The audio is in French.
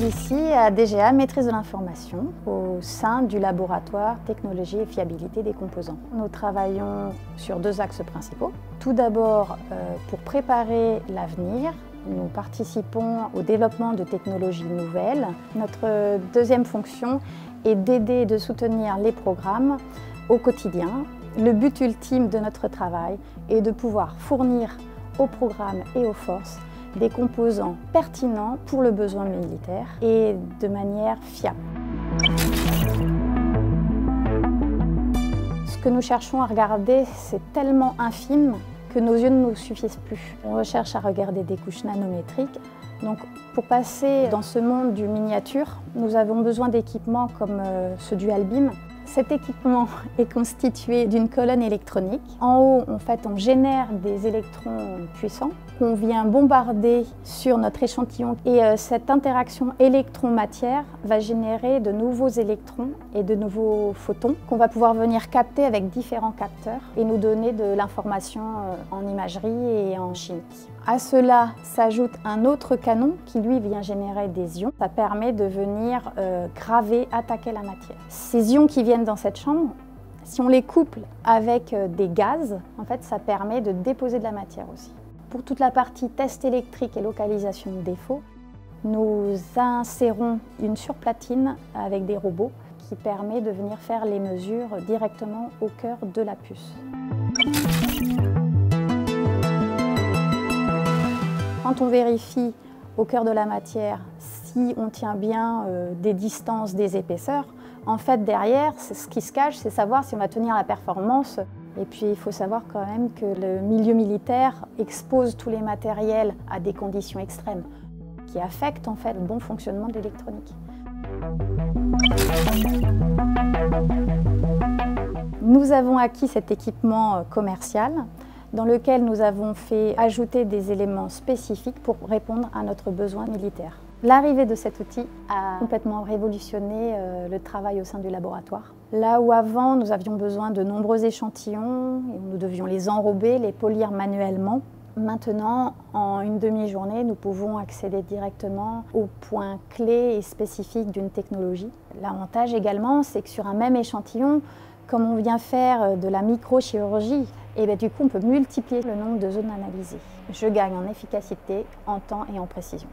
ici à DGA, maîtrise de l'information, au sein du laboratoire technologie et fiabilité des composants. Nous travaillons sur deux axes principaux. Tout d'abord, pour préparer l'avenir, nous participons au développement de technologies nouvelles. Notre deuxième fonction est d'aider et de soutenir les programmes au quotidien. Le but ultime de notre travail est de pouvoir fournir aux programmes et aux forces des composants pertinents pour le besoin militaire et de manière fiable. Ce que nous cherchons à regarder, c'est tellement infime que nos yeux ne nous suffisent plus. On recherche à regarder des couches nanométriques. Donc, pour passer dans ce monde du miniature, nous avons besoin d'équipements comme ce Dual Beam. Cet équipement est constitué d'une colonne électronique. En haut, on génère des électrons puissants qu'on vient bombarder sur notre échantillon. Et cette interaction électron-matière va générer de nouveaux électrons et de nouveaux photons qu'on va pouvoir venir capter avec différents capteurs et nous donner de l'information en imagerie et en chimie. À cela s'ajoute un autre canon qui lui vient générer des ions. Ça permet de venir graver, attaquer la matière. Ces ions qui viennent dans cette chambre, si on les couple avec des gaz, en fait, ça permet de déposer de la matière aussi. Pour toute la partie test électrique et localisation de défauts, nous insérons une surplatine avec des robots qui permet de venir faire les mesures directement au cœur de la puce. Quand on vérifie au cœur de la matière si on tient bien des distances, des épaisseurs, en fait derrière, ce qui se cache, c'est savoir si on va tenir la performance. Et puis il faut savoir quand même que le milieu militaire expose tous les matériels à des conditions extrêmes qui affectent en fait le bon fonctionnement de l'électronique. Nous avons acquis cet équipement commercial dans lequel nous avons fait ajouter des éléments spécifiques pour répondre à notre besoin militaire. L'arrivée de cet outil a complètement révolutionné le travail au sein du laboratoire. Là où avant nous avions besoin de nombreux échantillons et nous devions les enrober, les polir manuellement, maintenant en une demi-journée nous pouvons accéder directement aux points clés et spécifiques d'une technologie. L'avantage également, c'est que sur un même échantillon, comme on vient faire de la microchirurgie, et du coup on peut multiplier le nombre de zones analysées. Je gagne en efficacité, en temps et en précision.